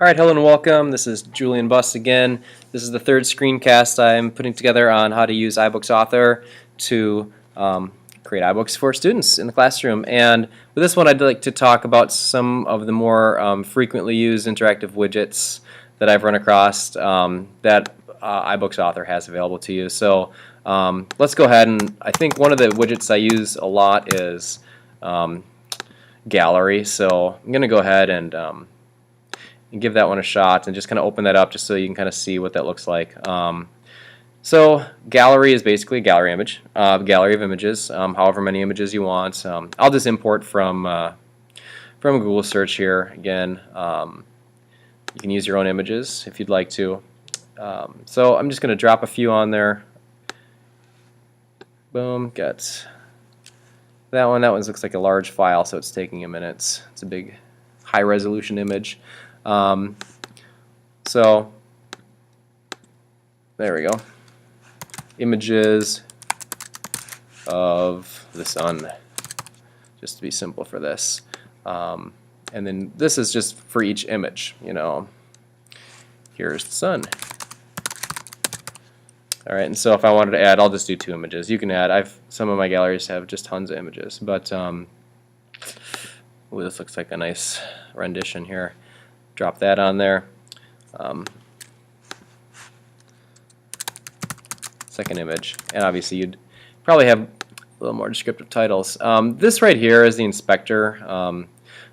Alright, hello and welcome. This is Julian Buss again. This is the third screencast I'm putting together on how to use iBook's author to create iBooks for students in the classroom. And with this one I'd like to talk about some of the more frequently used interactive widgets that I've run across that iBook's author has available to you. So let's go ahead, and I think one of the widgets I use a lot is Gallery. So I'm going to go ahead and give that one a shot and just kind of open that up just so you can kind of see what that looks like. So gallery is basically a gallery image, gallery of images, however many images you want. I'll just import from Google search here. Again, you can use your own images if you'd like to. So I'm just going to drop a few on there. Boom, got that one. That one looks like a large file, so it's taking a minute. It's a big high resolution image. So there we go. Images of the sun, just to be simple for this. And then this is just for each image. You know, here's the sun. All right, and so if I wanted to add, I'll just do 2 images. You can add. Some of my galleries have just tons of images, but ooh, this looks like a nice rendition here. Drop that on there. Second image, and obviously you'd probably have a little more descriptive titles. This right here is the inspector.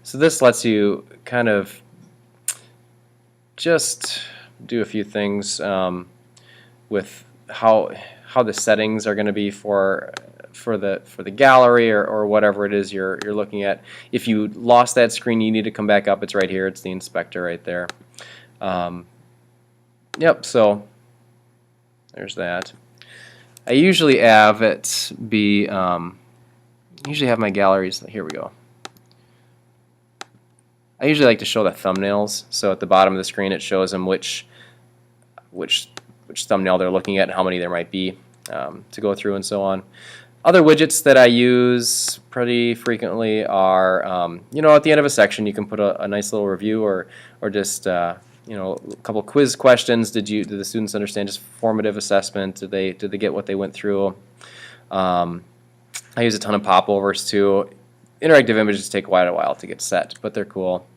So this lets you kind of just do a few things with how the settings are going to be for the gallery or whatever it is you're looking at. If you lost that screen, you need to come back up. It's right here. It's the inspector right there. Yep. So there's that. I usually have it be. Usually have my galleries. Here we go. I usually like to show the thumbnails. So at the bottom of the screen, it shows them which thumbnail they're looking at and how many there might be to go through and so on. Other widgets that I use pretty frequently are, you know, at the end of a section you can put a nice little review or just you know, a couple quiz questions. Did the students understand? Just formative assessment. Did they get what they went through? I use a ton of popovers too. Interactive images take quite a while to get set, but they're cool.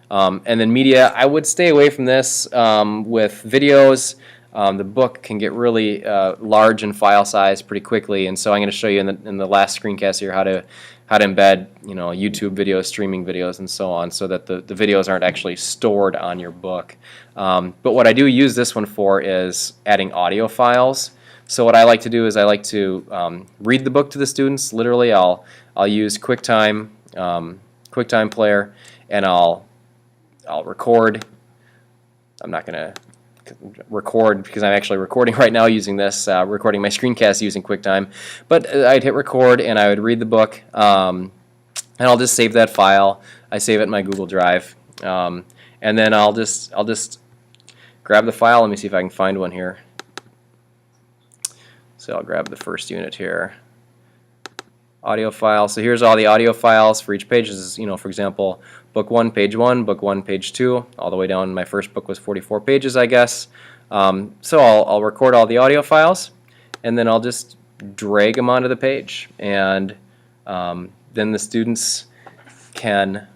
And then media, I would stay away from this with videos. The book can get really large in file size pretty quickly, and so I'm going to show you in the last screencast here how to embed, you know, YouTube videos, streaming videos, and so on, so that the videos aren't actually stored on your book. But what I do use this one for is adding audio files. So what I like to do is I like to read the book to the students. Literally, I'll use QuickTime Player, and I'll record. I'm not going to record because I'm actually recording right now using this, recording my screencast using QuickTime. But I'd hit record and I would read the book, and I'll just save that file. I save it in my Google Drive, and then I'll just grab the file. Let me see if I can find one here. So I'll grab the first unit here. Audio file. So here's all the audio files for each page. This is, you know, for example, book 1, page 1, book 1, page 2, all the way down. My first book was 44 pages, I guess. So I'll record all the audio files, and then I'll just drag them onto the page, and then the students can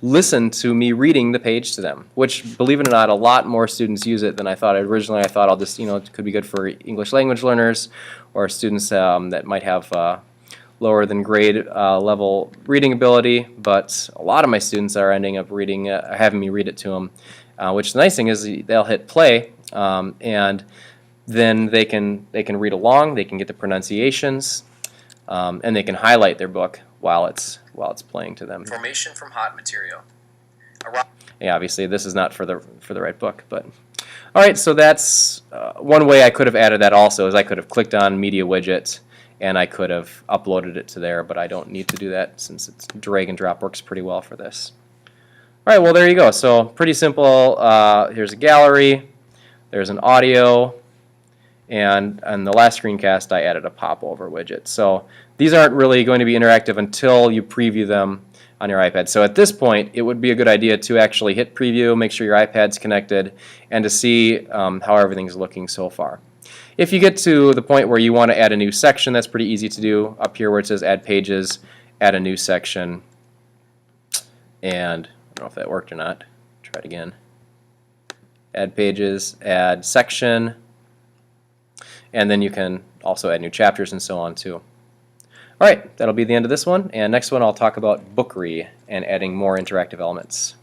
listen to me reading the page to them, which, believe it or not, a lot more students use it than I thought originally. I thought I'll just, you know, it could be good for English language learners or students that might have lower than grade level reading ability, but a lot of my students are ending up having me read it to them, which the nice thing is they'll hit play, and then they can read along, they can get the pronunciations, and they can highlight their book while it's playing to them. Formation from hot material. Yeah, obviously this is not for the right book, but all right. So that's one way I could have added that also, is I could have clicked on media widget and I could have uploaded it to there, but I don't need to do that since it's drag and drop works pretty well for this. All right, well, there you go. So pretty simple. Here's a gallery, there's an audio, and on the last screencast I added a popover widget. So these aren't really going to be interactive until you preview them on your iPad. So at this point, it would be a good idea to actually hit preview, make sure your iPad's connected, and to see how everything's looking so far. If you get to the point where you want to add a new section, that's pretty easy to do. Up here where it says Add Pages, add a new section. And I don't know if that worked or not. Try it again. Add Pages, add Section, and then you can also add new chapters and so on too. Alright, that'll be the end of this one, and next one I'll talk about Bookery and adding more interactive elements.